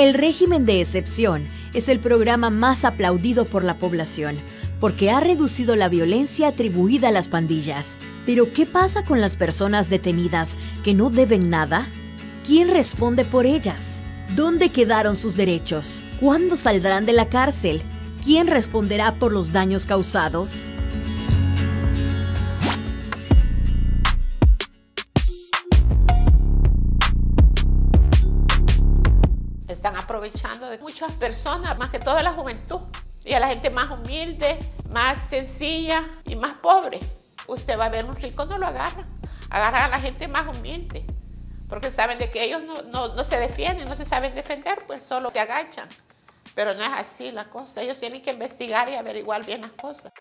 El régimen de excepción es el programa más aplaudido por la población, porque ha reducido la violencia atribuida a las pandillas. Pero, ¿qué pasa con las personas detenidas que no deben nada? ¿Quién responde por ellas? ¿Dónde quedaron sus derechos? ¿Cuándo saldrán de la cárcel? ¿Quién responderá por los daños causados? Están aprovechando de muchas personas, más que todo la juventud, y a la gente más humilde, más sencilla y más pobre. Usted va a ver un rico, no lo agarra. Agarra a la gente más humilde, porque saben de que ellos no se defienden, no se saben defender, pues solo se agachan. Pero no es así la cosa. Ellos tienen que investigar y averiguar bien las cosas.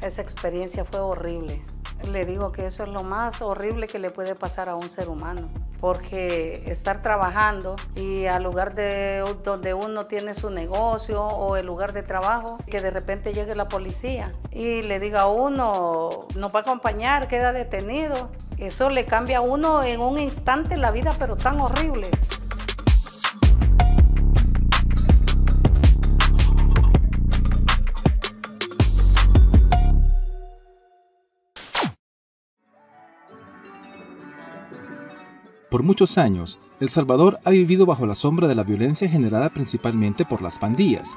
Esa experiencia fue horrible. Le digo que eso es lo más horrible que le puede pasar a un ser humano. Porque estar trabajando y al lugar donde uno tiene su negocio o el lugar de trabajo, que de repente llegue la policía y le diga a uno, nos va a acompañar, queda detenido. Eso le cambia a uno en un instante la vida, pero tan horrible. Por muchos años, El Salvador ha vivido bajo la sombra de la violencia generada principalmente por las pandillas.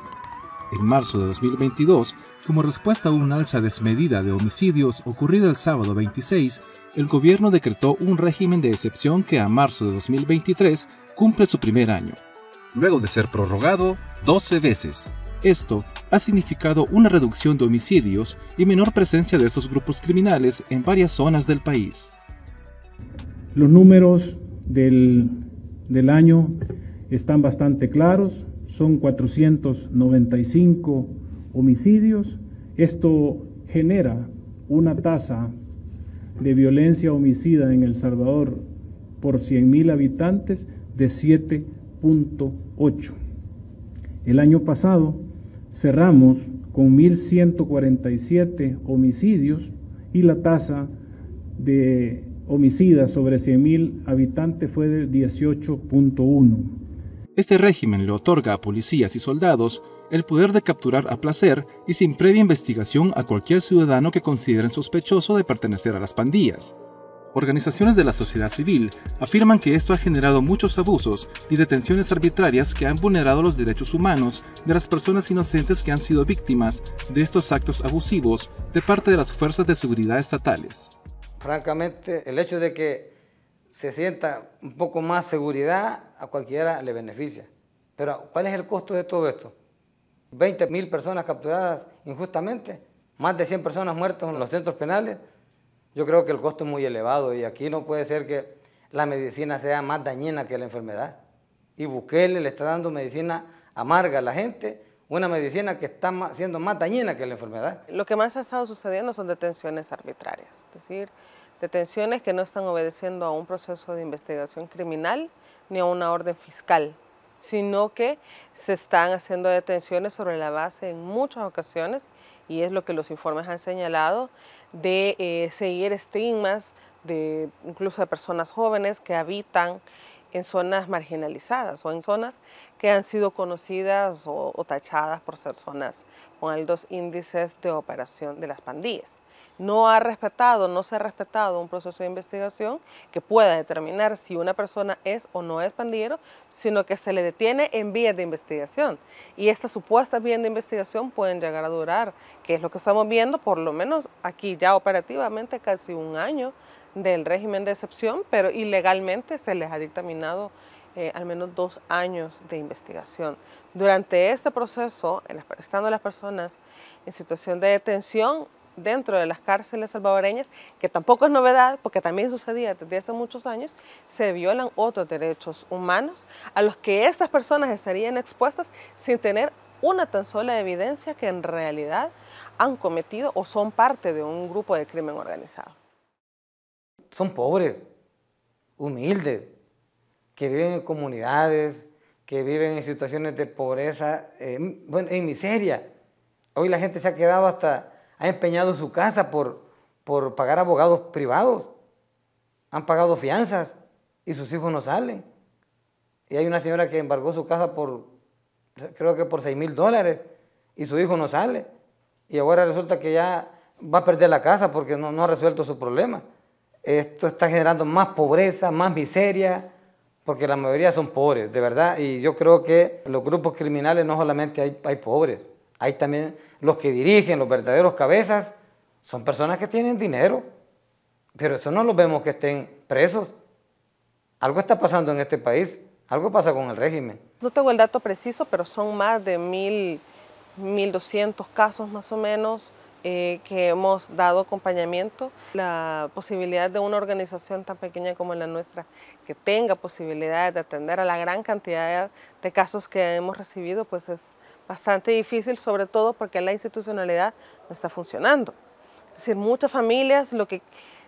En marzo de 2022, como respuesta a un alza desmedida de homicidios ocurrida el sábado 26, el gobierno decretó un régimen de excepción que a marzo de 2023 cumple su primer año, luego de ser prorrogado 12 veces. Esto ha significado una reducción de homicidios y menor presencia de estos grupos criminales en varias zonas del país. Los números del año están bastante claros, son 495 homicidios. Esto genera una tasa de violencia homicida en El Salvador por 100,000 habitantes de 7.8. El año pasado cerramos con 1.147 homicidios y la tasa de homicidas sobre 100,000 habitantes fue de 18.1. Este régimen le otorga a policías y soldados el poder de capturar a placer y sin previa investigación a cualquier ciudadano que consideren sospechoso de pertenecer a las pandillas. Organizaciones de la sociedad civil afirman que esto ha generado muchos abusos y detenciones arbitrarias que han vulnerado los derechos humanos de las personas inocentes que han sido víctimas de estos actos abusivos de parte de las fuerzas de seguridad estatales. Francamente, el hecho de que se sienta un poco más seguridad a cualquiera le beneficia. Pero, ¿cuál es el costo de todo esto? 20,000 personas capturadas injustamente, más de 100 personas muertas en los centros penales. Yo creo que el costo es muy elevado y aquí no puede ser que la medicina sea más dañina que la enfermedad. Y Bukele le está dando medicina amarga a la gente, una medicina que está siendo más dañina que la enfermedad. Lo que más ha estado sucediendo son detenciones arbitrarias, es decir, detenciones que no están obedeciendo a un proceso de investigación criminal ni a una orden fiscal, sino que se están haciendo detenciones sobre la base en muchas ocasiones, y es lo que los informes han señalado, de seguir estigmas, incluso de personas jóvenes que habitan en zonas marginalizadas o en zonas que han sido conocidas o tachadas por ser zonas con altos índices de operación de las pandillas. No se ha respetado un proceso de investigación que pueda determinar si una persona es o no es pandillero, sino que se le detiene en vías de investigación. Y estas supuestas vías de investigación pueden llegar a durar, que es lo que estamos viendo, por lo menos aquí ya operativamente, casi un año del régimen de excepción, pero ilegalmente se les ha dictaminado al menos 2 años de investigación. Durante este proceso, estando las personas en situación de detención dentro de las cárceles salvadoreñas, que tampoco es novedad, porque también sucedía desde hace muchos años, se violan otros derechos humanos a los que estas personas estarían expuestas sin tener una tan sola evidencia que en realidad han cometido o son parte de un grupo de crimen organizado. Son pobres, humildes, que viven en comunidades, que viven en situaciones de pobreza, en miseria. Hoy la gente se ha quedado ha empeñado su casa por pagar abogados privados, han pagado fianzas y sus hijos no salen. y hay una señora que embargó su casa por, creo que por $6,000, y su hijo no sale, y ahora resulta que ya va a perder la casa porque no ha resuelto su problema. Esto está generando más pobreza, más miseria, porque la mayoría son pobres, de verdad, y yo creo que los grupos criminales no solamente hay pobres, hay también los que dirigen, los verdaderos cabezas, son personas que tienen dinero, pero eso no los vemos que estén presos. Algo está pasando en este país, algo pasa con el régimen. No tengo el dato preciso, pero son más de 1.200 casos más o menos que hemos dado acompañamiento. La posibilidad de una organización tan pequeña como la nuestra, que tenga posibilidad de atender a la gran cantidad de casos que hemos recibido, pues es bastante difícil, sobre todo porque la institucionalidad no está funcionando. Es decir, muchas familias lo que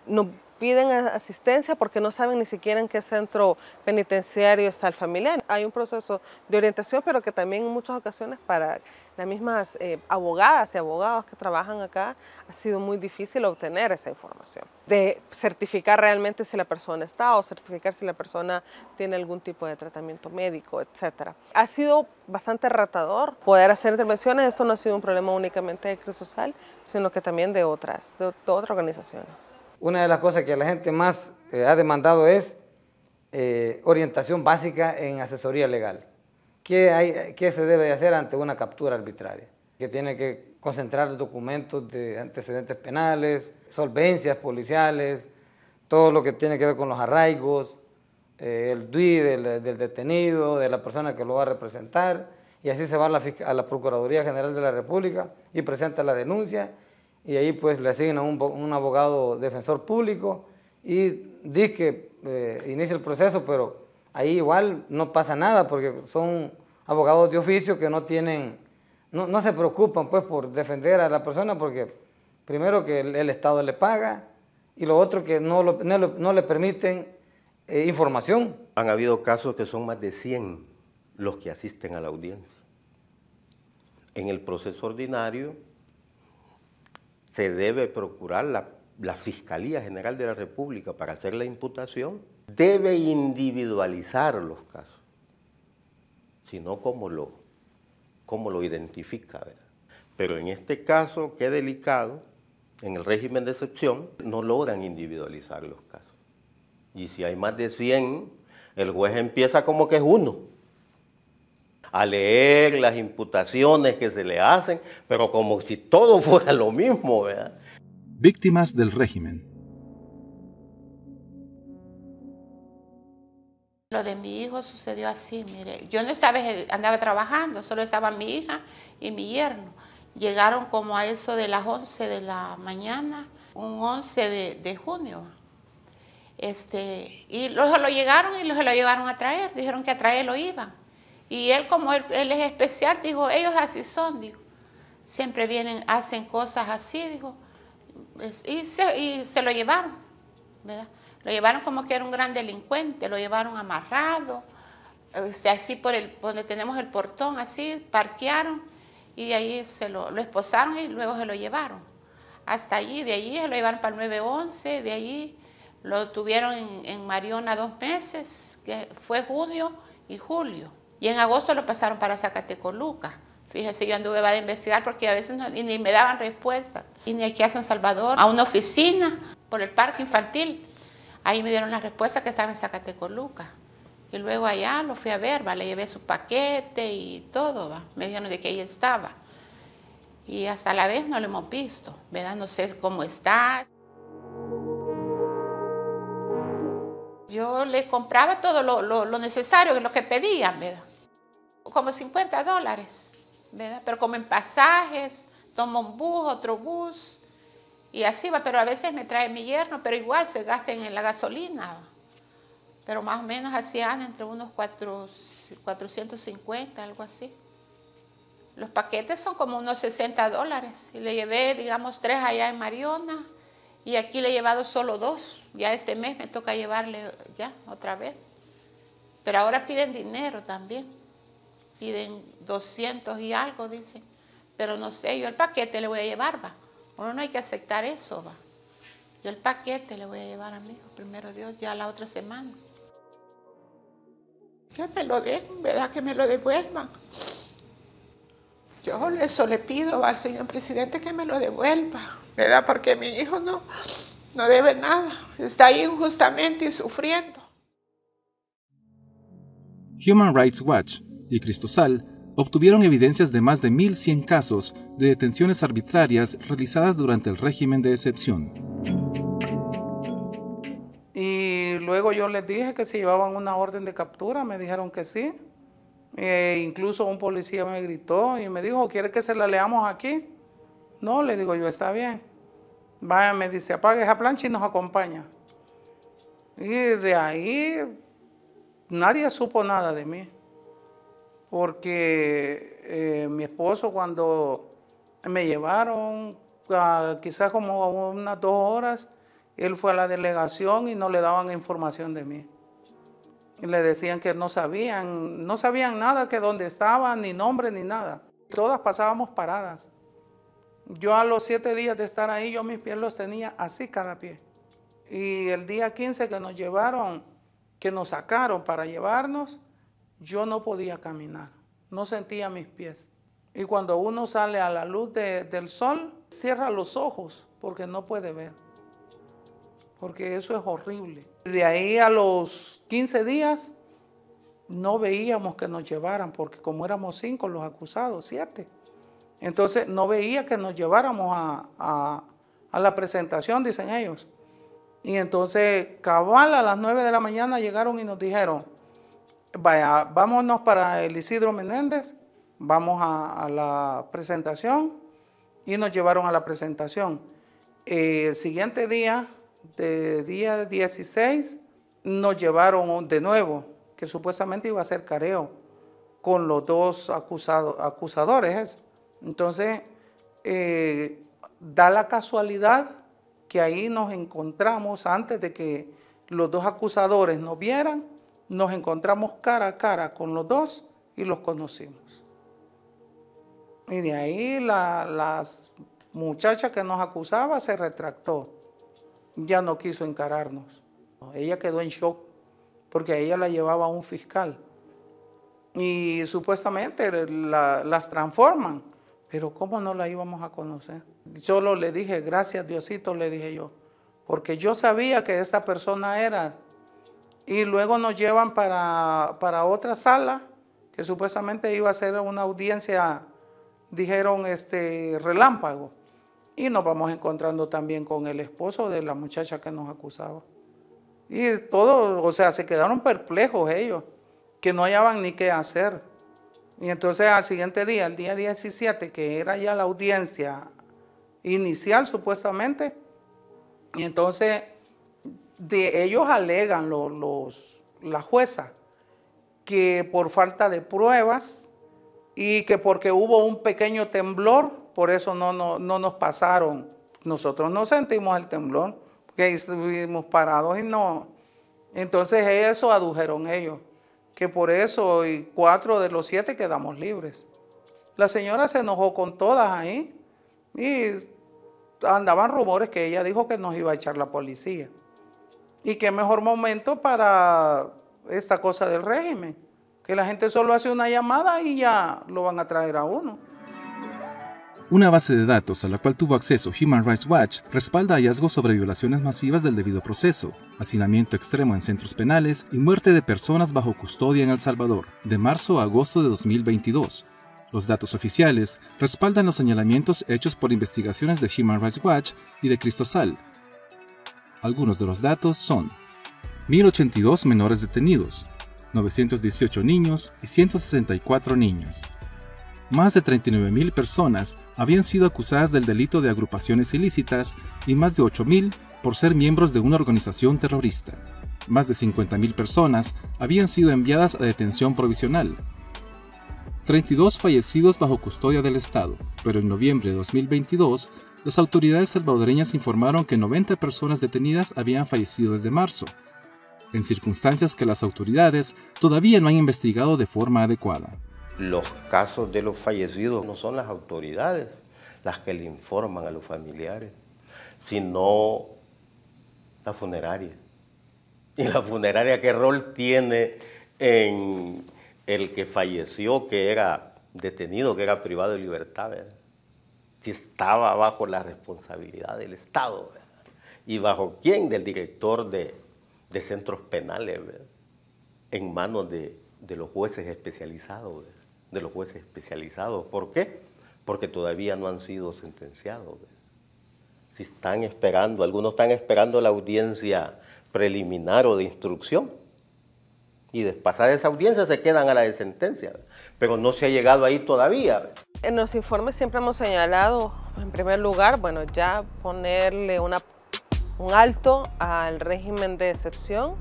nos piden asistencia porque no saben ni siquiera en qué centro penitenciario está el familiar. Hay un proceso de orientación, pero que también en muchas ocasiones para las mismas abogadas y abogados que trabajan acá ha sido muy difícil obtener esa información. De certificar realmente si la persona está o certificar si la persona tiene algún tipo de tratamiento médico, etc. Ha sido bastante retador poder hacer intervenciones. Esto no ha sido un problema únicamente de Crisosal, sino que también de otras organizaciones. Una de las cosas que la gente más ha demandado es orientación básica en asesoría legal. ¿Qué se debe hacer ante una captura arbitraria? Que tiene que concentrar documentos de antecedentes penales, solvencias policiales, todo lo que tiene que ver con los arraigos, el DUI del detenido, de la persona que lo va a representar, y así se va a la Procuraduría General de la República y presenta la denuncia, y ahí pues le asigna un abogado defensor público y dice que inicia el proceso, pero ahí igual no pasa nada porque son abogados de oficio que no se preocupan pues por defender a la persona, porque primero que el Estado le paga y lo otro que no le permiten información. Han habido casos que son más de 100 los que asisten a la audiencia. En el proceso ordinario se debe procurar la Fiscalía General de la República para hacer la imputación, debe individualizar los casos, sino cómo lo identifica, ¿verdad? Pero en este caso, qué delicado, en el régimen de excepción, no logran individualizar los casos. Y si hay más de 100, el juez empieza como que es uno, a leer las imputaciones que se le hacen, pero como si todo fuera lo mismo, ¿verdad? Víctimas del régimen. Lo de mi hijo sucedió así, mire, yo no andaba trabajando, solo estaba mi hija y mi yerno. Llegaron como a eso de las 11 de la mañana, un 11 de junio. Y lo llegaron y se lo llevaron a traer, dijeron que a traerlo iban. Y él, como él es especial, dijo, ellos así son, dijo. Siempre vienen, hacen cosas así, dijo. Y se lo llevaron, ¿verdad? Lo llevaron como que era un gran delincuente, lo llevaron amarrado, así por donde tenemos el portón, así, parquearon, y de ahí lo esposaron y luego se lo llevaron. Hasta allí, de allí se lo llevaron para el 911, de allí lo tuvieron en Mariona 2 meses, que fue junio y julio. Y en agosto lo pasaron para Zacatecoluca. Fíjese, yo anduve a investigar porque a veces ni me daban respuesta. Y ni aquí a San Salvador, a una oficina por el parque infantil. Ahí me dieron la respuesta que estaba en Zacatecoluca. Y luego allá lo fui a ver, ¿va? Le llevé su paquete y todo, ¿va? Me dijeron de que ahí estaba. Y hasta la vez no lo hemos visto, ¿verdad? No sé cómo está. Yo le compraba todo lo necesario, lo que pedían, ¿verdad? Como $50, ¿verdad? Pero como en pasajes, tomo un bus, otro bus, y así va. Pero a veces me trae mi yerno, pero igual se gastan en la gasolina, ¿va? Pero más o menos así andan entre unos 450, algo así. Los paquetes son como unos $60. Y le llevé, digamos, 3 allá en Mariona. Y aquí le he llevado solo 2. Ya este mes me toca llevarle ya otra vez. Pero ahora piden dinero también. Piden 200 y algo, dicen. Pero no sé, yo el paquete le voy a llevar, va. Uno no hay que aceptar eso, va. Yo el paquete le voy a llevar a mi hijo, primero Dios, ya la otra semana. Que me lo den, ¿verdad? Que me lo devuelvan. Yo eso le pido al señor presidente que me lo devuelva, ¿verdad? Porque mi hijo no debe nada, está ahí injustamente y sufriendo. Human Rights Watch y Cristosal obtuvieron evidencias de más de 1.100 casos de detenciones arbitrarias realizadas durante el régimen de excepción. Y luego yo les dije que si llevaban una orden de captura, me dijeron que sí. Incluso un policía me gritó y me dijo, ¿quiere que se la leamos aquí? No, le digo yo, está bien. Vaya, me dice, apague esa plancha y nos acompaña. Y de ahí nadie supo nada de mí. Porque mi esposo cuando me llevaron, quizás como unas 2 horas, él fue a la delegación y no le daban información de mí. Y le decían que no sabían nada, que dónde estaban, ni nombre, ni nada. Todas pasábamos paradas. Yo a los 7 días de estar ahí, yo mis pies los tenía así cada pie. Y el día 15 que nos llevaron, que nos sacaron para llevarnos, yo no podía caminar, no sentía mis pies. Y cuando uno sale a la luz del sol, cierra los ojos porque no puede ver. Porque eso es horrible. De ahí a los 15 días no veíamos que nos llevaran, porque como éramos 5 los acusados, 7. Entonces no veía que nos lleváramos a la presentación, dicen ellos. Y entonces cabal a las 9 de la mañana llegaron y nos dijeron, vaya, vámonos para el Isidro Menéndez, vamos a la presentación, y nos llevaron a la presentación. El siguiente día, día 16, nos llevaron de nuevo, que supuestamente iba a ser careo, con los 2 acusadores. Entonces, da la casualidad que ahí nos encontramos, antes de que los 2 acusadores nos vieran, nos encontramos cara a cara con los 2 y los conocimos. Y de ahí la muchacha que nos acusaba se retractó. Ya no quiso encararnos. Ella quedó en shock porque a ella la llevaba un fiscal. Y supuestamente las transforman. Pero ¿cómo no la íbamos a conocer? Solo le dije, gracias Diosito, le dije yo. Porque yo sabía que esta persona era. Y luego nos llevan para otra sala, que supuestamente iba a ser una audiencia, dijeron, relámpago. Y nos vamos encontrando también con el esposo de la muchacha que nos acusaba. Y todos, o sea, se quedaron perplejos ellos, que no hallaban ni qué hacer. Y entonces al siguiente día, el día 17, que era ya la audiencia inicial supuestamente, y entonces ellos alegan, la jueza, que por falta de pruebas y que porque hubo un pequeño temblor, por eso no nos pasaron. Nosotros no sentimos el temblor, porque estuvimos parados y no. Entonces eso adujeron ellos, que por eso y 4 de los 7 quedamos libres. La señora se enojó con todas ahí y andaban rumores que ella dijo que nos iba a echar la policía. Y qué mejor momento para esta cosa del régimen, que la gente solo hace una llamada y ya lo van a traer a uno. Una base de datos a la cual tuvo acceso Human Rights Watch respalda hallazgos sobre violaciones masivas del debido proceso, hacinamiento extremo en centros penales y muerte de personas bajo custodia en El Salvador, de marzo a agosto de 2022. Los datos oficiales respaldan los señalamientos hechos por investigaciones de Human Rights Watch y de Cristosal. Algunos de los datos son 1.082 menores detenidos, 918 niños y 164 niñas. Más de 39.000 personas habían sido acusadas del delito de agrupaciones ilícitas y más de 8.000 por ser miembros de una organización terrorista. Más de 50.000 personas habían sido enviadas a detención provisional. 32 fallecidos bajo custodia del Estado, pero en noviembre de 2022, las autoridades salvadoreñas informaron que 90 personas detenidas habían fallecido desde marzo, en circunstancias que las autoridades todavía no han investigado de forma adecuada. Los casos de los fallecidos no son las autoridades las que le informan a los familiares, sino la funeraria. ¿Y la funeraria qué rol tiene en el que falleció, que era detenido, que era privado de libertad, ¿verdad? Si estaba bajo la responsabilidad del Estado, ¿verdad? ¿Y bajo quién? Del director de centros penales, ¿verdad? En manos de los jueces especializados, ¿verdad? De los jueces especializados. ¿Por qué? Porque todavía no han sido sentenciados, ¿verdad? Si están esperando, algunos están esperando la audiencia preliminar o de instrucción, y de pasar esa audiencia se quedan a la de sentencia, ¿verdad? Pero no se ha llegado ahí todavía, ¿verdad? En los informes siempre hemos señalado, en primer lugar, bueno, ya ponerle un alto al régimen de excepción,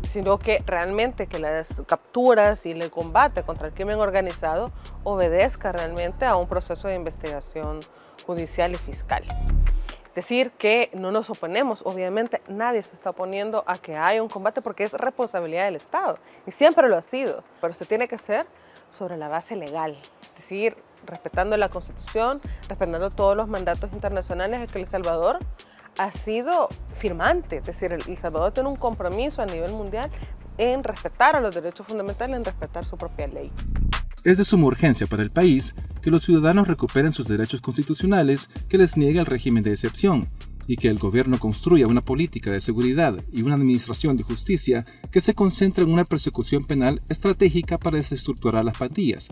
sino que realmente que las capturas y el combate contra el crimen organizado obedezca realmente a un proceso de investigación judicial y fiscal. Decir que no nos oponemos, obviamente nadie se está oponiendo a que haya un combate porque es responsabilidad del Estado y siempre lo ha sido, pero se tiene que hacer sobre la base legal, es decir, respetando la Constitución, respetando todos los mandatos internacionales en que El Salvador ha sido firmante, es decir, El Salvador tiene un compromiso a nivel mundial en respetar a los derechos fundamentales, en respetar su propia ley. Es de suma urgencia para el país que los ciudadanos recuperen sus derechos constitucionales que les niega el régimen de excepción y que el gobierno construya una política de seguridad y una administración de justicia que se concentre en una persecución penal estratégica para desestructurar las pandillas,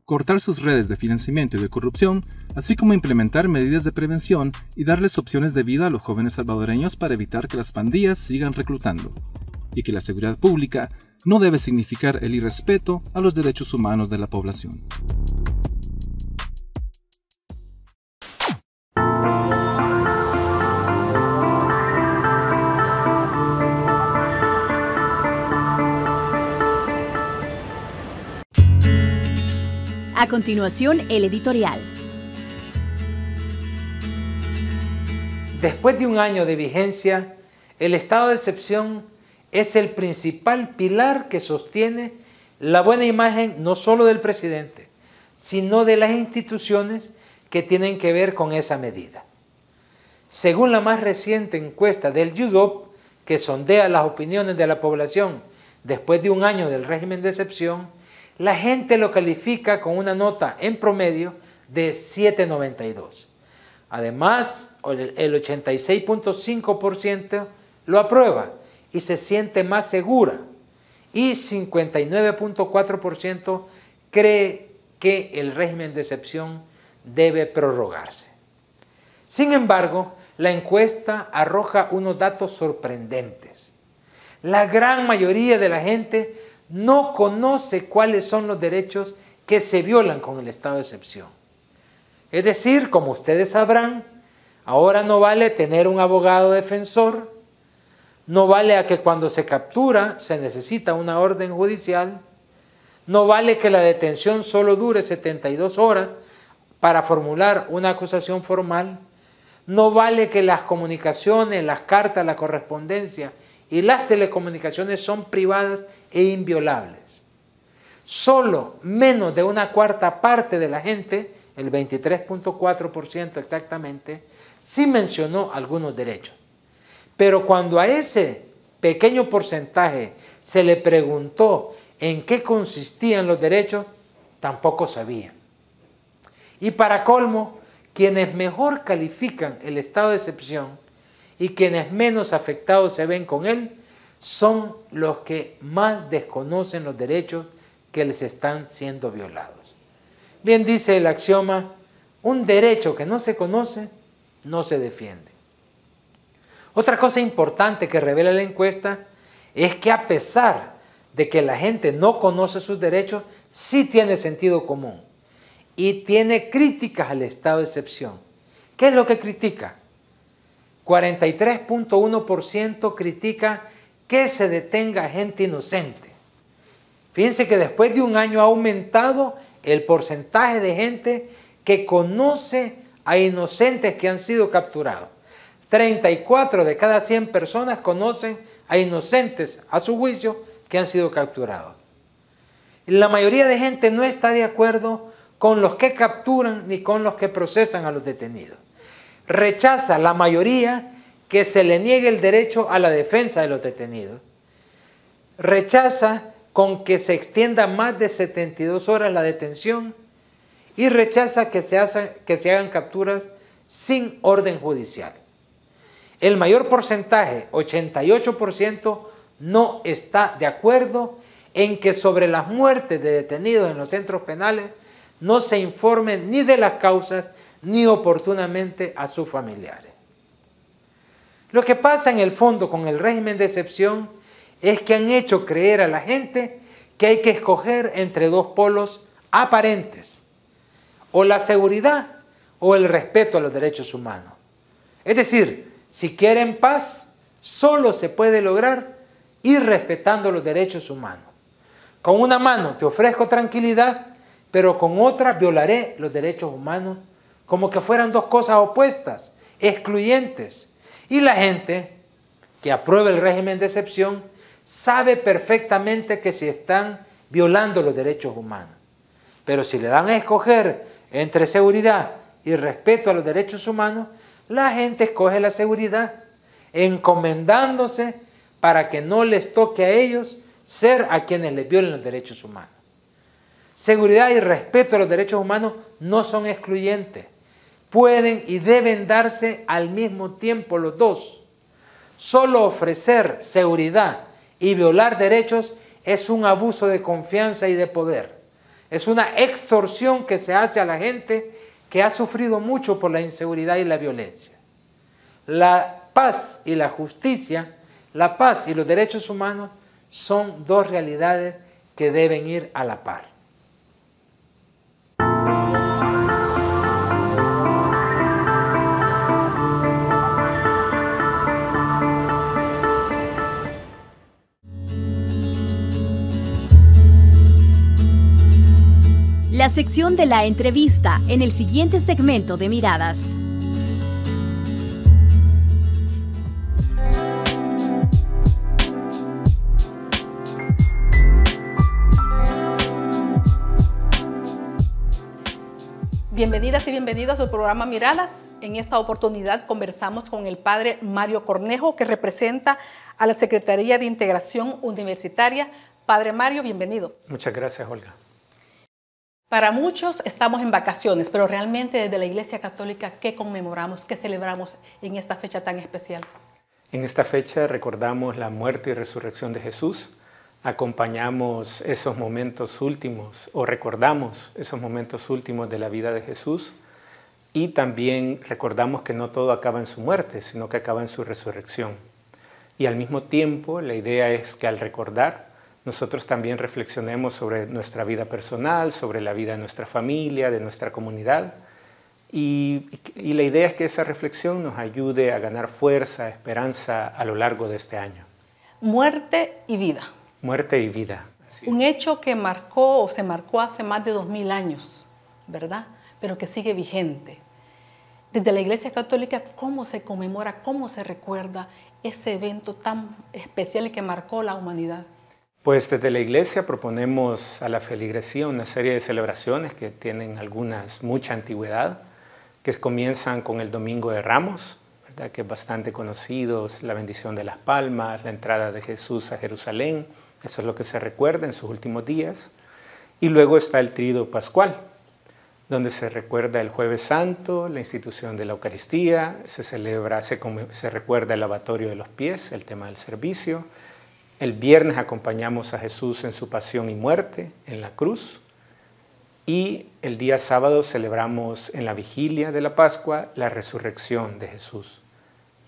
cortar sus redes de financiamiento y de corrupción, así como implementar medidas de prevención y darles opciones de vida a los jóvenes salvadoreños para evitar que las pandillas sigan reclutando, y que la seguridad pública no debe significar el irrespeto a los derechos humanos de la población. A continuación, el editorial. Después de un año de vigencia, el estado de excepción es el principal pilar que sostiene la buena imagen no solo del presidente, sino de las instituciones que tienen que ver con esa medida. Según la más reciente encuesta del UDOP, que sondea las opiniones de la población después de un año del régimen de excepción, la gente lo califica con una nota en promedio de 7.92. Además, el 86.5% lo aprueba y se siente más segura, y 59.4% cree que el régimen de excepción debe prorrogarse. Sin embargo, la encuesta arroja unos datos sorprendentes. La gran mayoría de la gente no conoce cuáles son los derechos que se violan con el estado de excepción. Es decir, como ustedes sabrán, ahora no vale tener un abogado defensor, no vale a que cuando se captura se necesita una orden judicial, no vale que la detención solo dure 72 horas para formular una acusación formal, no vale que las comunicaciones, las cartas, la correspondencia y las telecomunicaciones son privadas e inviolables. Solo menos de una cuarta parte de la gente, el 23.4% exactamente, sí mencionó algunos derechos. Pero cuando a ese pequeño porcentaje se le preguntó en qué consistían los derechos, tampoco sabían. Y para colmo, quienes mejor califican el estado de excepción y quienes menos afectados se ven con él, son los que más desconocen los derechos que les están siendo violados. Bien dice el axioma, un derecho que no se conoce, no se defiende. Otra cosa importante que revela la encuesta es que a pesar de que la gente no conoce sus derechos, sí tiene sentido común y tiene críticas al estado de excepción. ¿Qué es lo que critica? 43.1% critica que se detenga a gente inocente. Fíjense que después de un año ha aumentado el porcentaje de gente que conoce a inocentes que han sido capturados. 34 de cada 100 personas conocen a inocentes, a su juicio, que han sido capturados. La mayoría de gente no está de acuerdo con los que capturan ni con los que procesan a los detenidos. Rechaza la mayoría que se le niegue el derecho a la defensa de los detenidos. Rechaza con que se extienda más de 72 horas la detención y rechaza que se hagan capturas sin orden judicial. El mayor porcentaje, 88%, no está de acuerdo en que sobre las muertes de detenidos en los centros penales no se informe ni de las causas ni oportunamente a sus familiares. Lo que pasa en el fondo con el régimen de excepción es que han hecho creer a la gente que hay que escoger entre dos polos aparentes, o la seguridad o el respeto a los derechos humanos. Es decir, si quieren paz, solo se puede lograr ir respetando los derechos humanos. Con una mano te ofrezco tranquilidad, pero con otra violaré los derechos humanos, como que fueran dos cosas opuestas, excluyentes. Y la gente que aprueba el régimen de excepción sabe perfectamente que se están violando los derechos humanos. Pero si le dan a escoger entre seguridad y respeto a los derechos humanos, la gente escoge la seguridad, encomendándose para que no les toque a ellos ser a quienes les violen los derechos humanos. Seguridad y respeto a los derechos humanos no son excluyentes. Pueden y deben darse al mismo tiempo los dos. Solo ofrecer seguridad y violar derechos es un abuso de confianza y de poder. Es una extorsión que se hace a la gente que ha sufrido mucho por la inseguridad y la violencia. La paz y la justicia, la paz y los derechos humanos son dos realidades que deben ir a la par. La sección de la entrevista en el siguiente segmento de Miradas. Bienvenidas y bienvenidos al programa Miradas. En esta oportunidad conversamos con el padre Mario Cornejo, que representa a la Secretaría de Integración Universitaria. Padre Mario, bienvenido. Muchas gracias, Olga. Para muchos estamos en vacaciones, pero realmente desde la Iglesia Católica, ¿qué conmemoramos, qué celebramos en esta fecha tan especial? En esta fecha recordamos la muerte y resurrección de Jesús, acompañamos esos momentos últimos o recordamos esos momentos últimos de la vida de Jesús y también recordamos que no todo acaba en su muerte, sino que acaba en su resurrección. Y al mismo tiempo la idea es que al recordar nosotros también reflexionemos sobre nuestra vida personal, sobre la vida de nuestra familia, de nuestra comunidad. Y la idea es que esa reflexión nos ayude a ganar fuerza, esperanza a lo largo de este año. Muerte y vida. Muerte y vida. Un hecho que marcó o se marcó hace más de 2000 años, ¿verdad? Pero que sigue vigente. Desde la Iglesia Católica, ¿cómo se conmemora, cómo se recuerda ese evento tan especial y que marcó la humanidad? Pues desde la Iglesia proponemos a la feligresía una serie de celebraciones que tienen algunas mucha antigüedad, que comienzan con el Domingo de Ramos, ¿verdad? Que es bastante conocido, la bendición de las palmas, la entrada de Jesús a Jerusalén, eso es lo que se recuerda en sus últimos días. Y luego está el Tríodo Pascual, donde se recuerda el Jueves Santo, la institución de la Eucaristía, se recuerda el lavatorio de los pies, el tema del servicio. El viernes acompañamos a Jesús en su pasión y muerte en la cruz y el día sábado celebramos en la vigilia de la Pascua la resurrección de Jesús.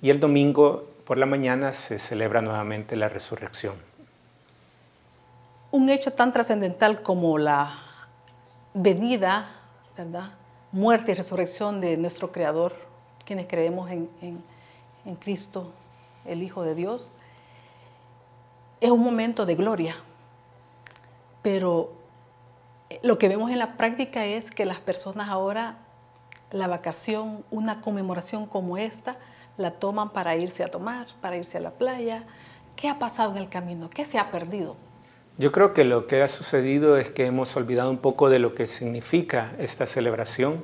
Y el domingo por la mañana se celebra nuevamente la resurrección. Un hecho tan trascendental como la venida, ¿verdad?, muerte y resurrección de nuestro Creador, quienes creemos en Cristo, el Hijo de Dios, es un momento de gloria, pero lo que vemos en la práctica es que las personas ahora, la vacación, una conmemoración como esta, la toman para irse a tomar, para irse a la playa. ¿Qué ha pasado en el camino? ¿Qué se ha perdido? Yo creo que lo que ha sucedido es que hemos olvidado un poco de lo que significa esta celebración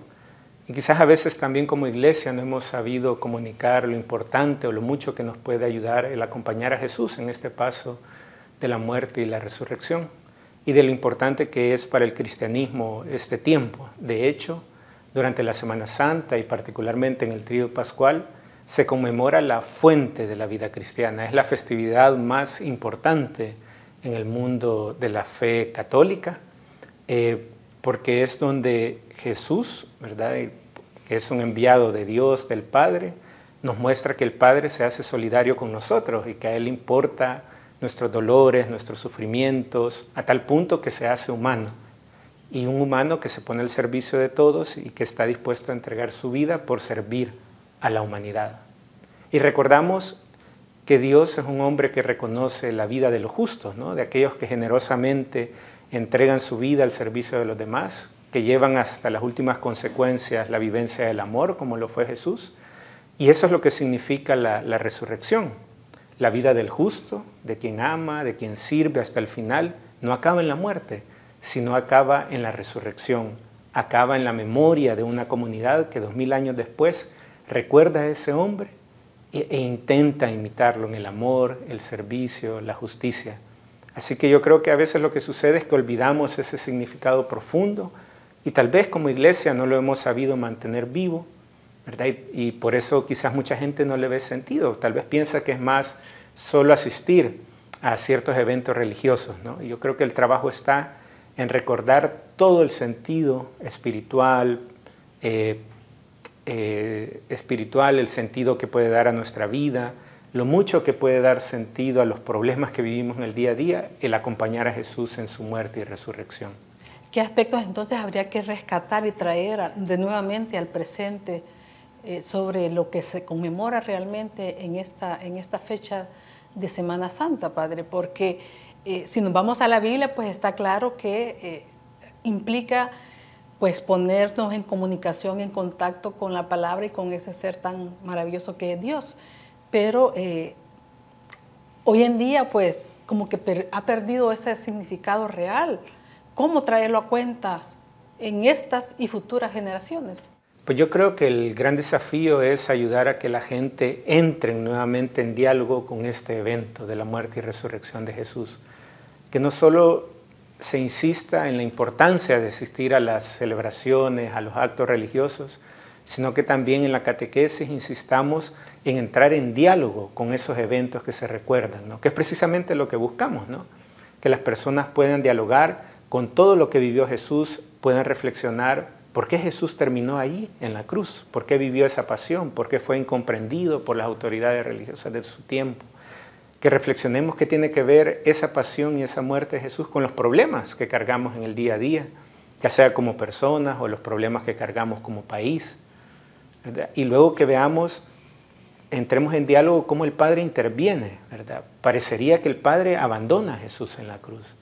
y quizás a veces también como iglesia no hemos sabido comunicar lo importante o lo mucho que nos puede ayudar el acompañar a Jesús en este paso de la muerte y la resurrección, y de lo importante que es para el cristianismo este tiempo. De hecho, durante la Semana Santa y particularmente en el Tríodo Pascual, se conmemora la fuente de la vida cristiana. Es la festividad más importante en el mundo de la fe católica, porque es donde Jesús, ¿verdad?, que es un enviado de Dios, del Padre, nos muestra que el Padre se hace solidario con nosotros y que a Él le importa nuestros dolores, nuestros sufrimientos, a tal punto que se hace humano. Y un humano que se pone al servicio de todos y que está dispuesto a entregar su vida por servir a la humanidad. Y recordamos que Dios es un hombre que reconoce la vida de los justos, ¿no?, de aquellos que generosamente entregan su vida al servicio de los demás, que llevan hasta las últimas consecuencias la vivencia del amor, como lo fue Jesús. Y eso es lo que significa la resurrección. La vida del justo, de quien ama, de quien sirve hasta el final, no acaba en la muerte, sino acaba en la resurrección, acaba en la memoria de una comunidad que 2000 años después recuerda a ese hombre e intenta imitarlo en el amor, el servicio, la justicia. Así que yo creo que a veces lo que sucede es que olvidamos ese significado profundo y tal vez como iglesia no lo hemos sabido mantener vivo, ¿verdad? Y por eso quizás mucha gente no le ve sentido, tal vez piensa que es más solo asistir a ciertos eventos religiosos, ¿no? Y yo creo que el trabajo está en recordar todo el sentido espiritual, el sentido que puede dar a nuestra vida, lo mucho que puede dar sentido a los problemas que vivimos en el día a día, el acompañar a Jesús en su muerte y resurrección. ¿Qué aspectos entonces habría que rescatar y traer de nuevamente al presente sobre lo que se conmemora realmente en esta fecha de Semana Santa, Padre? Porque si nos vamos a la Biblia, pues está claro que implica pues ponernos en comunicación, en contacto con la palabra y con ese ser tan maravilloso que es Dios. Pero hoy en día pues como que ha perdido ese significado real. ¿Cómo traerlo a cuentas en estas y futuras generaciones? Pues yo creo que el gran desafío es ayudar a que la gente entre nuevamente en diálogo con este evento de la muerte y resurrección de Jesús. Que no solo se insista en la importancia de asistir a las celebraciones, a los actos religiosos, sino que también en la catequesis insistamos en entrar en diálogo con esos eventos que se recuerdan, ¿no? Que es precisamente lo que buscamos, ¿no? Que las personas puedan dialogar con todo lo que vivió Jesús, puedan reflexionar por qué Jesús terminó ahí en la cruz, por qué vivió esa pasión, por qué fue incomprendido por las autoridades religiosas de su tiempo. Que reflexionemos qué tiene que ver esa pasión y esa muerte de Jesús con los problemas que cargamos en el día a día, ya sea como personas o los problemas que cargamos como país, ¿verdad? Y luego que veamos, entremos en diálogo cómo el Padre interviene, ¿verdad? Parecería que el Padre abandona a Jesús en la cruz.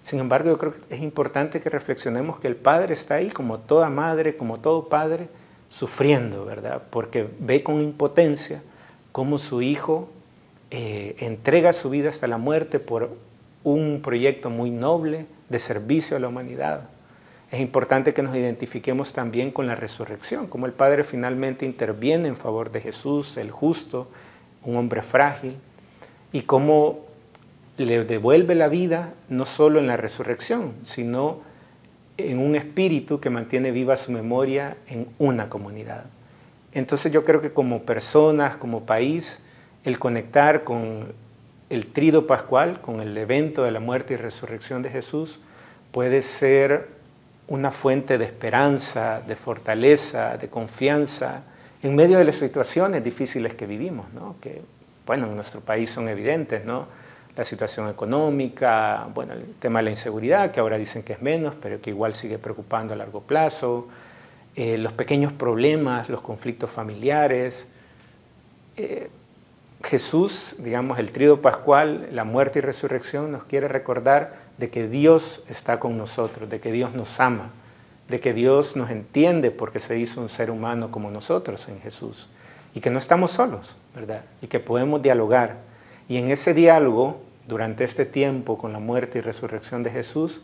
Sin embargo, yo creo que es importante que reflexionemos que el Padre está ahí como toda madre, como todo padre, sufriendo, ¿verdad? Porque ve con impotencia cómo su Hijo entrega su vida hasta la muerte por un proyecto muy noble de servicio a la humanidad. Es importante que nos identifiquemos también con la resurrección, como el Padre finalmente interviene en favor de Jesús, el justo, un hombre frágil, y cómo le devuelve la vida no solo en la resurrección, sino en un espíritu que mantiene viva su memoria en una comunidad. Entonces yo creo que como personas, como país, el conectar con el Tríodo Pascual, con el evento de la muerte y resurrección de Jesús, puede ser una fuente de esperanza, de fortaleza, de confianza, en medio de las situaciones difíciles que vivimos, ¿no? Que, bueno, en nuestro país son evidentes, ¿no? La situación económica, bueno, el tema de la inseguridad, que ahora dicen que es menos, pero que igual sigue preocupando a largo plazo, los pequeños problemas, los conflictos familiares. Jesús, digamos, el Tríodo Pascual, la muerte y resurrección, nos quiere recordar de que Dios está con nosotros, de que Dios nos ama, de que Dios nos entiende porque se hizo un ser humano como nosotros en Jesús, y que no estamos solos, ¿verdad? Y que podemos dialogar. Y en ese diálogo, durante este tiempo con la muerte y resurrección de Jesús,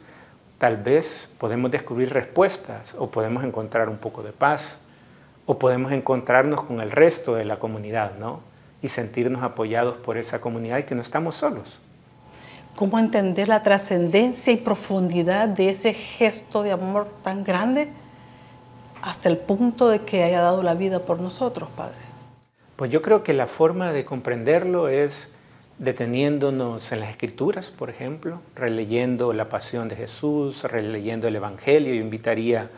tal vez podemos descubrir respuestas, o podemos encontrar un poco de paz, o podemos encontrarnos con el resto de la comunidad, ¿no? Y sentirnos apoyados por esa comunidad y que no estamos solos. cómo entender la trascendencia y profundidad de ese gesto de amor tan grande hasta el punto de que haya dado la vida por nosotros, Padre. Pues yo creo que la forma de comprenderlo es deteniéndonos en las Escrituras, por ejemplo, releyendo la pasión de Jesús, releyendo el Evangelio. Yo invitaría,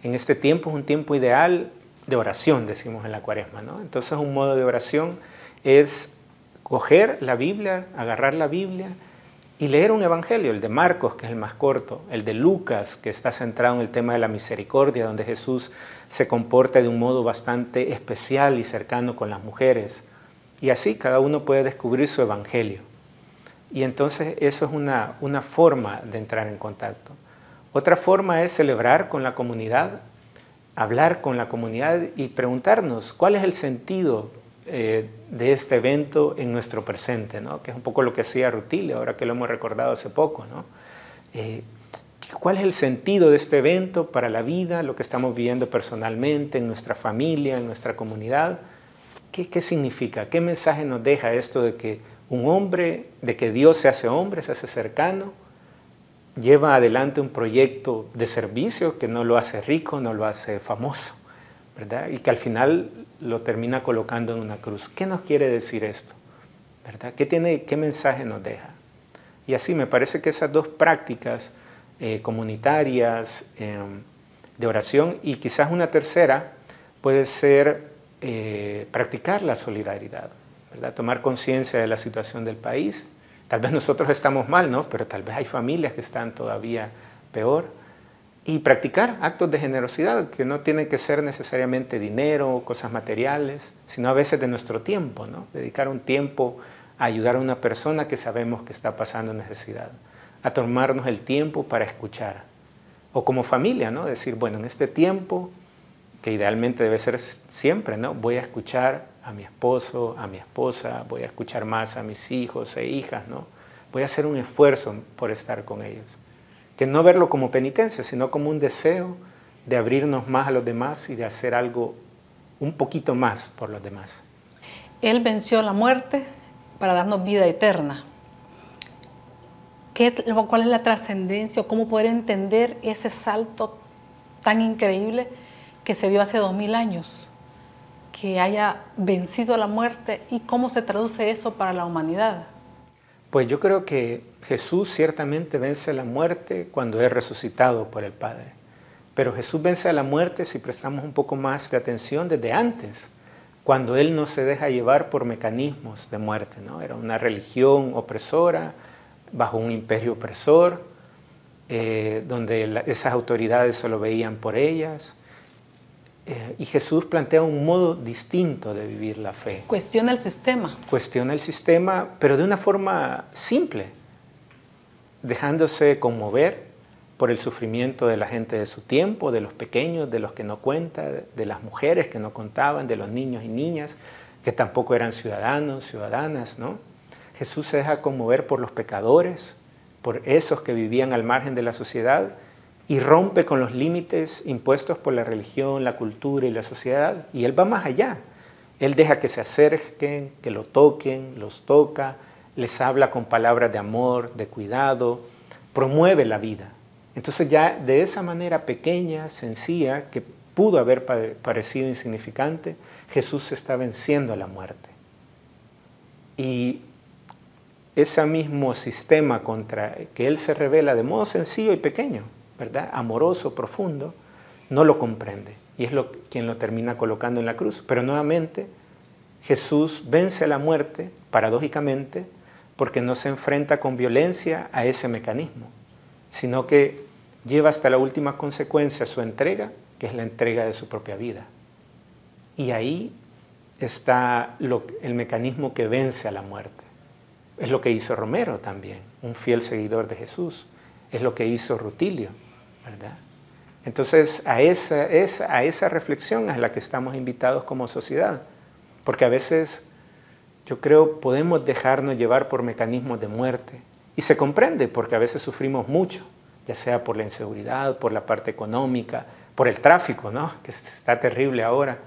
en este tiempo es un tiempo ideal de oración, decimos en la Cuaresma, ¿no? Entonces un modo de oración es coger la Biblia, agarrar la Biblia y leer un evangelio, el de Marcos, que es el más corto, el de Lucas, que está centrado en el tema de la misericordia, donde Jesús se comporta de un modo bastante especial y cercano con las mujeres. Y así cada uno puede descubrir su evangelio. Y entonces eso es una forma de entrar en contacto. Otra forma es celebrar con la comunidad, hablar con la comunidad y preguntarnos cuál es el sentido de este evento en nuestro presente, ¿no? Que es un poco lo que hacía Rutilio, ahora que lo hemos recordado hace poco, ¿no? ¿Cuál es el sentido de este evento para la vida, lo que estamos viviendo personalmente, en nuestra familia, en nuestra comunidad? ¿Qué significa? ¿Qué mensaje nos deja esto de que un hombre, de que Dios se hace hombre, se hace cercano, lleva adelante un proyecto de servicio que no lo hace rico, no lo hace famoso, ¿verdad? Y que al final lo termina colocando en una cruz? ¿Qué nos quiere decir esto? ¿Verdad? ¿Qué mensaje nos deja? Y así me parece que esas dos prácticas comunitarias de oración, y quizás una tercera puede ser practicar la solidaridad, ¿verdad? Tomar conciencia de la situación del país. Tal vez nosotros estamos mal, ¿no? Pero tal vez hay familias que están todavía peor. Y practicar actos de generosidad, que no tienen que ser necesariamente dinero o cosas materiales, sino a veces de nuestro tiempo, ¿no? Dedicar un tiempo a ayudar a una persona que sabemos que está pasando necesidad, a tomarnos el tiempo para escuchar. O como familia, ¿no? Decir, bueno, en este tiempo, que idealmente debe ser siempre, ¿no? Voy a escuchar a mi esposo, a mi esposa, voy a escuchar más a mis hijos e hijas, ¿no? Voy a hacer un esfuerzo por estar con ellos. Que no verlo como penitencia, sino como un deseo de abrirnos más a los demás y de hacer algo un poquito más por los demás. Él venció la muerte para darnos vida eterna. ¿Cuál es la trascendencia o cómo poder entender ese salto tan increíble que se dio hace 2000 años? Que haya vencido la muerte, y cómo se traduce eso para la humanidad. Pues yo creo que Jesús ciertamente vence la muerte cuando es resucitado por el Padre. Pero Jesús vence a la muerte, si prestamos un poco más de atención, desde antes, cuando Él no se deja llevar por mecanismos de muerte, ¿no? Era una religión opresora, bajo un imperio opresor, donde esas autoridades solo veían por ellas. Y Jesús plantea un modo distinto de vivir la fe. Cuestiona el sistema. Cuestiona el sistema, pero de una forma simple, dejándose conmover por el sufrimiento de la gente de su tiempo, de los pequeños, de los que no cuentan, de las mujeres que no contaban, de los niños y niñas que tampoco eran ciudadanos, ciudadanas, ¿no? Jesús se deja conmover por los pecadores, por esos que vivían al margen de la sociedad, y rompe con los límites impuestos por la religión, la cultura y la sociedad. Y Él va más allá. Él deja que se acerquen, que lo toquen, los toca, les habla con palabras de amor, de cuidado, promueve la vida. Entonces ya de esa manera pequeña, sencilla, que pudo haber parecido insignificante, Jesús está venciendo a la muerte. Y ese mismo sistema contra que Él se revela de modo sencillo y pequeño, ¿verdad? Amoroso, profundo, no lo comprende. Y es quien lo termina colocando en la cruz. Pero nuevamente, Jesús vence a la muerte, paradójicamente, porque no se enfrenta con violencia a ese mecanismo, sino que lleva hasta la última consecuencia su entrega, que es la entrega de su propia vida. Y ahí está el mecanismo que vence a la muerte. Es lo que hizo Romero también, un fiel seguidor de Jesús. Es lo que hizo Rutilio, ¿verdad? Entonces, a esa reflexión es la que estamos invitados como sociedad. Porque a veces, yo creo, podemos dejarnos llevar por mecanismos de muerte. Y se comprende, porque a veces sufrimos mucho, ya sea por la inseguridad, por la parte económica, por el tráfico, ¿no? Que está terrible ahora.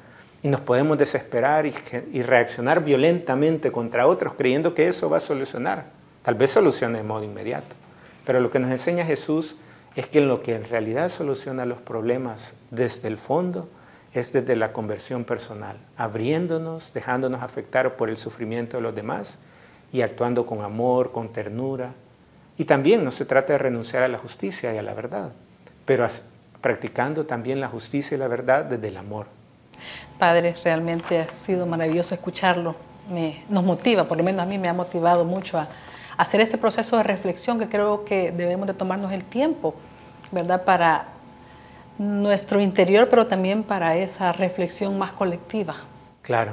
Y nos podemos desesperar y reaccionar violentamente contra otros, creyendo que eso va a solucionar Tal vez solucione de modo inmediato, pero lo que nos enseña Jesús es que lo que en realidad soluciona los problemas desde el fondo es desde la conversión personal, abriéndonos, dejándonos afectar por el sufrimiento de los demás y actuando con amor, con ternura. Y también no se trata de renunciar a la justicia y a la verdad, pero practicando también la justicia y la verdad desde el amor. Padre, realmente ha sido maravilloso escucharlo. Nos motiva, por lo menos a mí me ha motivado mucho a hacer ese proceso de reflexión que creo que debemos de tomarnos el tiempo, ¿verdad? Para nuestro interior, pero también para esa reflexión más colectiva. Claro.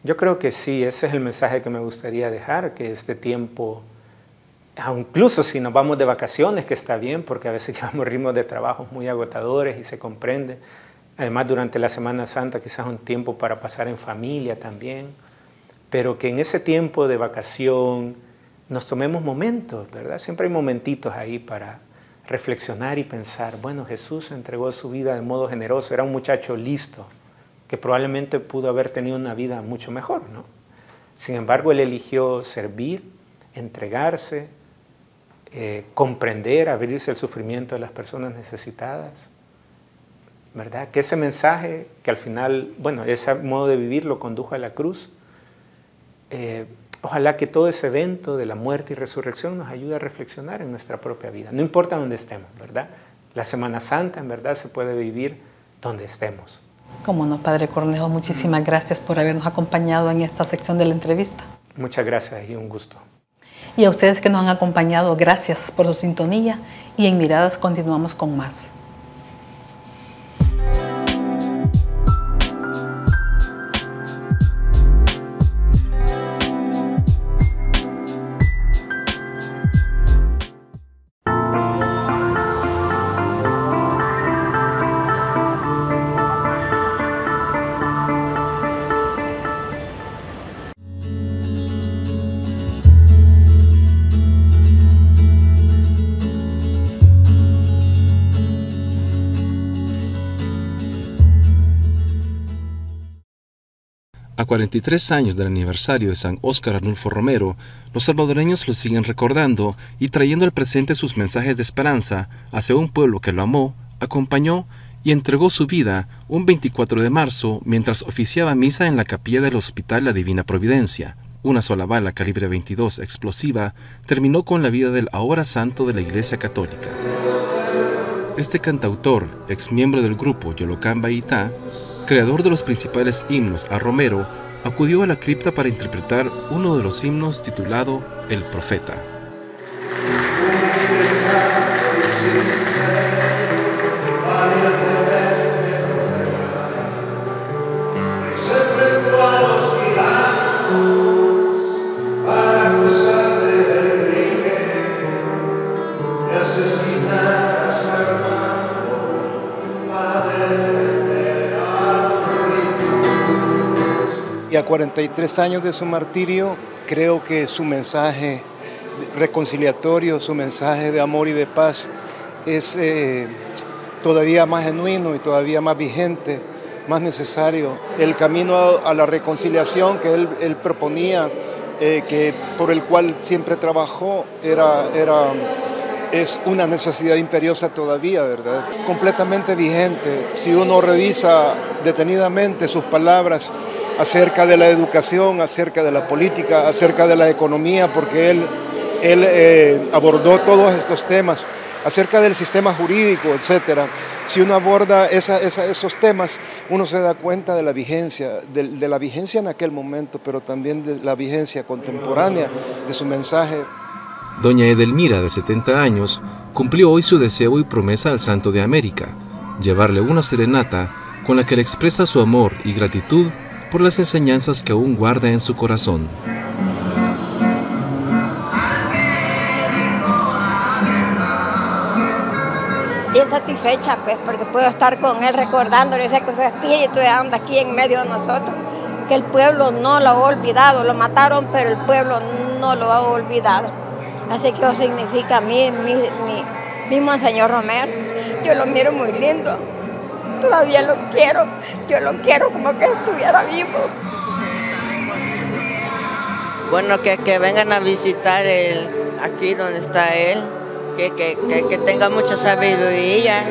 Yo creo que sí, ese es el mensaje que me gustaría dejar, que este tiempo, incluso si nos vamos de vacaciones, que está bien, porque a veces llevamos ritmos de trabajo muy agotadores y se comprende. Además, durante la Semana Santa quizás un tiempo para pasar en familia también, pero que en ese tiempo de vacación nos tomemos momentos, ¿verdad? Siempre hay momentitos ahí para reflexionar y pensar, bueno, Jesús entregó su vida de modo generoso, era un muchacho listo, que probablemente pudo haber tenido una vida mucho mejor, ¿no? Sin embargo, él eligió servir, entregarse, comprender, abrirse al sufrimiento de las personas necesitadas, ¿verdad? Que ese mensaje, que al final, bueno, ese modo de vivir lo condujo a la cruz, ojalá que todo ese evento de la muerte y resurrección nos ayude a reflexionar en nuestra propia vida. No importa dónde estemos, ¿verdad? La Semana Santa, en verdad, se puede vivir donde estemos. Cómo no, Padre Cornejo, muchísimas gracias por habernos acompañado en esta sección de la entrevista. Muchas gracias y un gusto. Y a ustedes que nos han acompañado, gracias por su sintonía y en Miradas continuamos con más. A 43 años del aniversario de San Óscar Arnulfo Romero, los salvadoreños lo siguen recordando y trayendo al presente sus mensajes de esperanza hacia un pueblo que lo amó, acompañó y entregó su vida un 24 de marzo mientras oficiaba misa en la capilla del Hospital La Divina Providencia. Una sola bala calibre 22 explosiva terminó con la vida del ahora santo de la Iglesia Católica. Este cantautor, ex miembro del grupo Yolocamba Itá, creador de los principales himnos a Romero, acudió a la cripta para interpretar uno de los himnos titulado El Profeta. Y a 43 años de su martirio, creo que su mensaje reconciliatorio, su mensaje de amor y de paz es todavía más genuino y todavía más vigente, más necesario. El camino a la reconciliación que él proponía, por el cual siempre trabajó, es una necesidad imperiosa todavía, ¿verdad? Completamente vigente. Si uno revisa detenidamente sus palabras acerca de la educación, acerca de la política, acerca de la economía, porque él abordó todos estos temas, acerca del sistema jurídico, etc. Si uno aborda esos temas, uno se da cuenta de la vigencia, de la vigencia en aquel momento, pero también de la vigencia contemporánea de su mensaje. Doña Edelmira, de 70 años, cumplió hoy su deseo y promesa al Santo de América, llevarle una serenata con la que le expresa su amor y gratitud por las enseñanzas que aún guarda en su corazón. Bien satisfecha, pues, porque puedo estar con él recordándole ese que su espíritu anda aquí en medio de nosotros, que el pueblo no lo ha olvidado, lo mataron, pero el pueblo no lo ha olvidado. Así que eso significa a mí, mi Monseñor Romero. Yo lo miro muy lindo. Todavía lo quiero, yo lo quiero como que estuviera vivo. Bueno, que vengan a visitar aquí donde está él, que tenga mucha sabiduría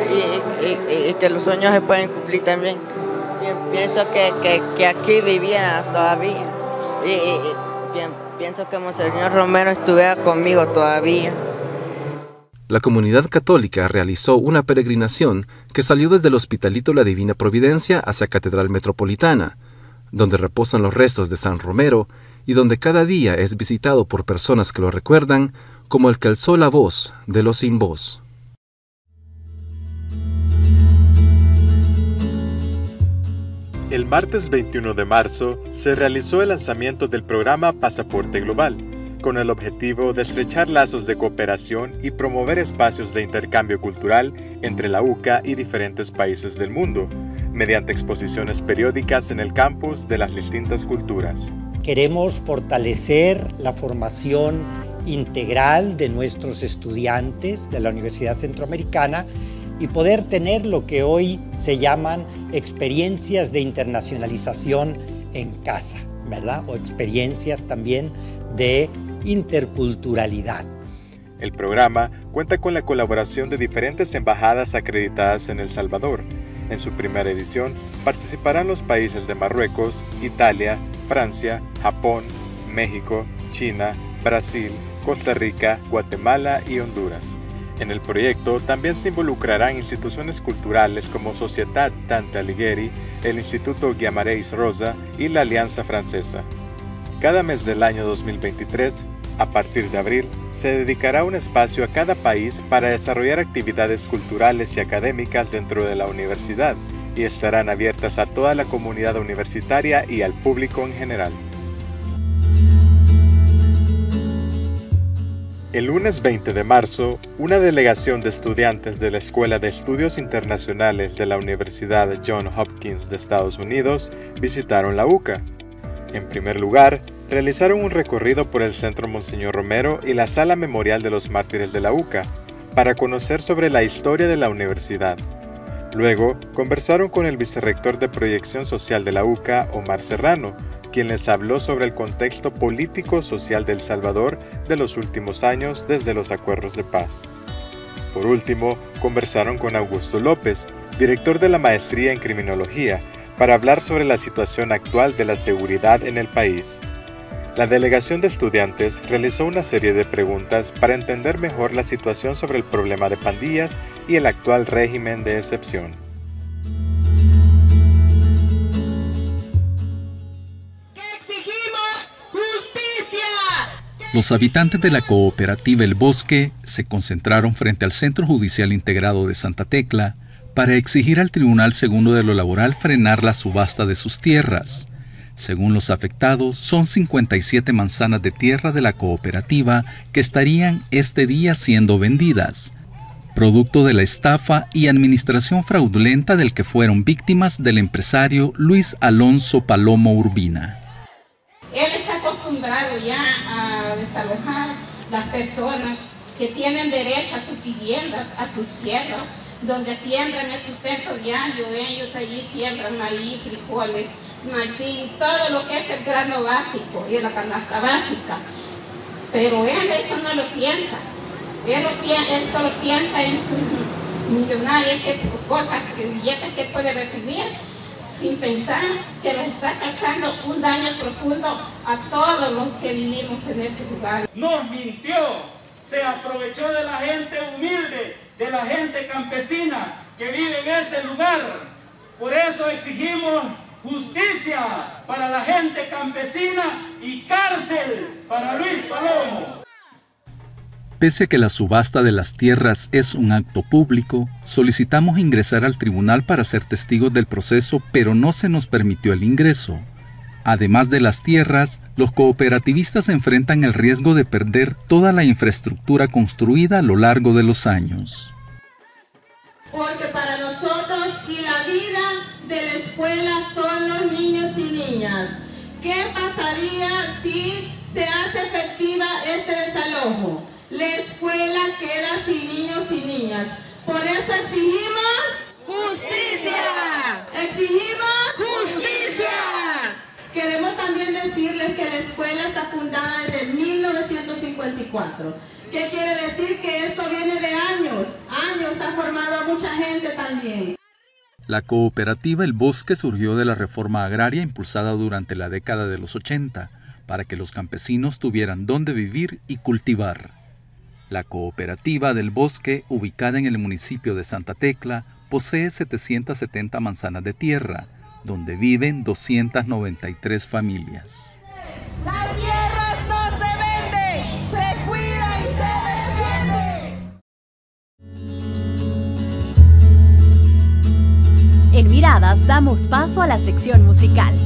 y que los sueños se pueden cumplir también. Pienso que aquí viviera todavía y pienso que Monseñor Romero estuviera conmigo todavía. La comunidad católica realizó una peregrinación que salió desde el Hospitalito La Divina Providencia hacia Catedral Metropolitana, donde reposan los restos de San Romero y donde cada día es visitado por personas que lo recuerdan como el que alzó la voz de los sin voz. El martes 21 de marzo se realizó el lanzamiento del programa Pasaporte Global, con el objetivo de estrechar lazos de cooperación y promover espacios de intercambio cultural entre la UCA y diferentes países del mundo, mediante exposiciones periódicas en el campus de las distintas culturas. Queremos fortalecer la formación integral de nuestros estudiantes de la Universidad Centroamericana y poder tener lo que hoy se llaman experiencias de internacionalización en casa, ¿verdad? O experiencias también de interculturalidad. El programa cuenta con la colaboración de diferentes embajadas acreditadas en El Salvador. En su primera edición participarán los países de Marruecos, Italia, Francia, Japón, México, China, Brasil, Costa Rica, Guatemala y Honduras. En el proyecto también se involucrarán instituciones culturales como Societat Dante Alighieri, el Instituto Guimarães Rosa y la Alianza Francesa. Cada mes del año 2023, a partir de abril, se dedicará un espacio a cada país para desarrollar actividades culturales y académicas dentro de la universidad y estarán abiertas a toda la comunidad universitaria y al público en general. El lunes 20 de marzo, una delegación de estudiantes de la Escuela de Estudios Internacionales de la Universidad Johns Hopkins de Estados Unidos visitaron la UCA. En primer lugar, realizaron un recorrido por el Centro Monseñor Romero y la Sala Memorial de los Mártires de la UCA para conocer sobre la historia de la universidad. Luego, conversaron con el vicerrector de Proyección Social de la UCA, Omar Serrano, quien les habló sobre el contexto político-social de El Salvador de los últimos años desde los acuerdos de paz. Por último, conversaron con Augusto López, director de la Maestría en Criminología, para hablar sobre la situación actual de la seguridad en el país. La delegación de estudiantes realizó una serie de preguntas para entender mejor la situación sobre el problema de pandillas y el actual régimen de excepción. Los habitantes de la cooperativa El Bosque se concentraron frente al Centro Judicial Integrado de Santa Tecla para exigir al Tribunal Segundo de lo Laboral frenar la subasta de sus tierras. Según los afectados, son 57 manzanas de tierra de la cooperativa que estarían este día siendo vendidas, producto de la estafa y administración fraudulenta del que fueron víctimas del empresario Luis Alonso Palomo Urbina. Él está acostumbrado ya a desalojar las personas que tienen derecho a sus viviendas, a sus tierras, donde siembran el sustento diario. Ellos allí siembran maíz, frijoles, maíz, todo lo que es el grano básico y la canasta básica. Pero él eso no lo piensa. Él solo piensa en sus millonarias, cosas, billetes que puede recibir, sin pensar que le está causando un daño profundo a todos los que vivimos en este lugar. Nos mintió, se aprovechó de la gente humilde, de la gente campesina que vive en ese lugar. Por eso exigimos justicia para la gente campesina y cárcel para Luis Palomo. Pese a que la subasta de las tierras es un acto público, solicitamos ingresar al tribunal para ser testigos del proceso, pero no se nos permitió el ingreso. Además de las tierras, los cooperativistas enfrentan el riesgo de perder toda la infraestructura construida a lo largo de los años. Porque para nosotros y la vida de la escuela son los niños y niñas. ¿Qué pasaría si se hace efectiva este desalojo? La escuela queda sin niños y niñas. Por eso exigimos justicia. Exigimos justicia. Queremos también decir decirles que la escuela está fundada desde 1954. ¿Qué quiere decir? Que esto viene de años, ha formado a mucha gente también. La cooperativa El Bosque surgió de la reforma agraria impulsada durante la década de los 80 para que los campesinos tuvieran dónde vivir y cultivar. La cooperativa del Bosque, ubicada en el municipio de Santa Tecla, posee 770 manzanas de tierra, donde viven 293 familias. Las tierras no se venden, se cuida y se defiende. En Miradas damos paso a la sección musical.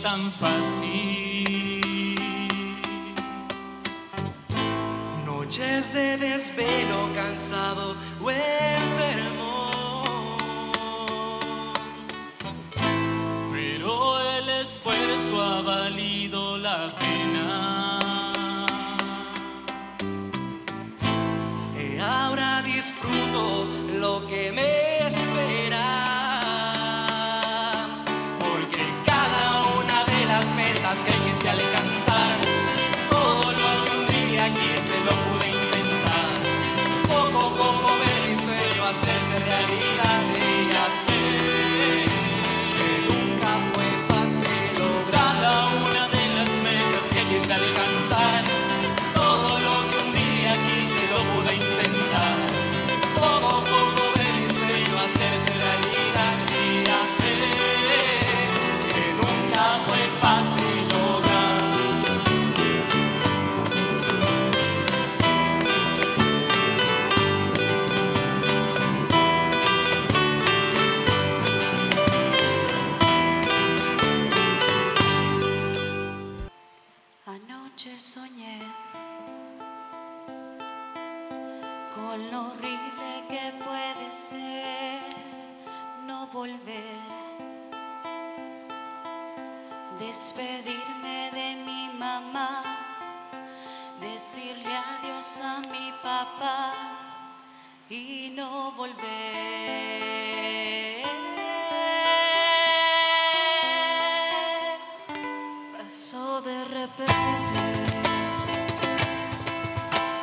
Tan fácil. Noches de desvelo, cansado o enfermo, pero el esfuerzo ha valido la pena. Y ahora disfruto lo que me espera. Que quise alcanzar todo lo que un día quise lo pude intentar. Poco a poco ver mi sueño hacerse realidad y ya sé que nunca fue fácil lograr. Cada una de las metas que quise alcanzar, todo lo que un día quise lo pude intentar. Poco a poco ver mi sueño hacerse realidad y ya sé que nunca fue fácil. Soñé con lo horrible que puede ser no volver, despedirme de mi mamá, decirle adiós a mi papá y no volver. Pasó de repente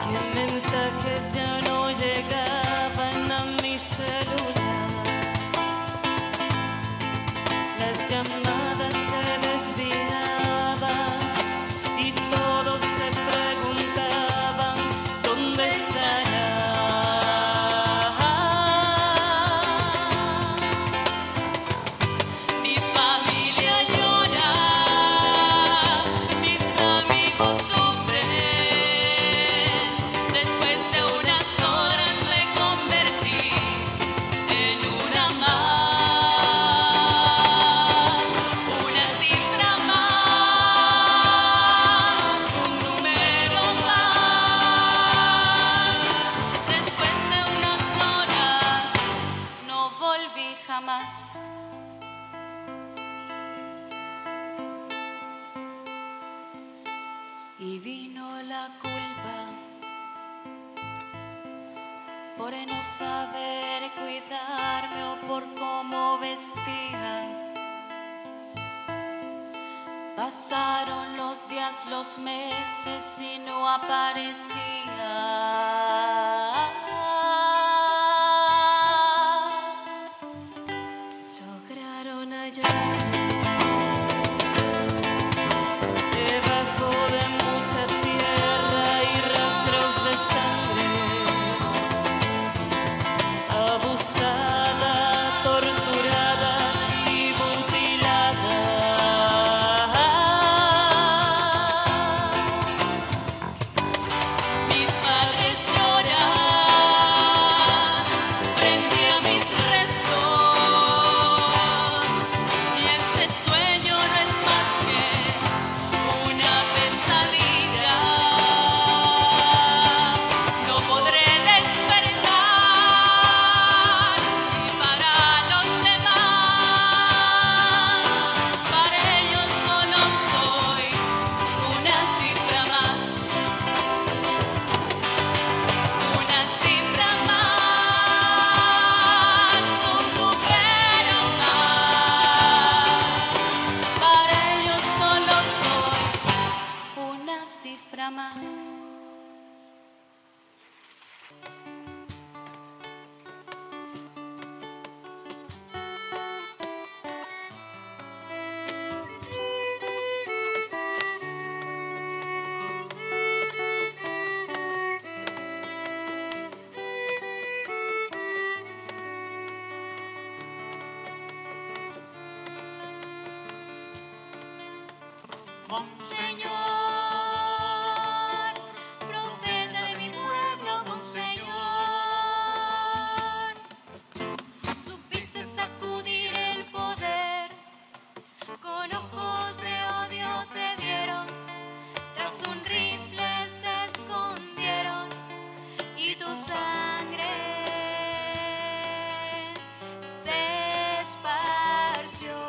que me mensajes ya no llegaban a mi celular. Las llamadas se desviaban y todos se preguntaban dónde estará. Mi familia llora, mis amigos sufren. Después de unas horas me convertí en una más, una cifra más, un número más. Después de unas horas no volví jamás. Y vino la culpa por no saber cuidarme o por cómo vestía. Pasaron los días, los meses y no aparecía. Lograron hallarme debajo de mucha tierra y rastros de sangre, abusada, torturada y mutilada. Mis padres lloran frente a mis restos y este sueño no es más que una pesadilla. No podré despertar y para los demás, para ellos solo soy una cifra más, una cifra más, un número más. Para ellos solo soy una cifra más. Monseñor, profeta de mi pueblo, Monseñor, supiste sacudir el poder, con ojos de odio te vieron, tras un rifle se escondieron y tu sangre se esparció.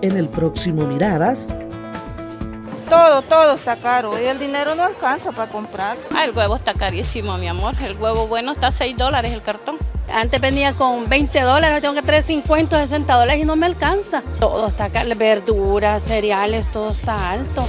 en el próximo Miradas. Todo está caro y el dinero no alcanza para comprar. El huevo está carísimo, mi amor. El huevo bueno está a $6 el cartón. Antes venía con $20, tengo que traer 50, $60 y no me alcanza. Todo está caro, verduras, cereales, todo está alto.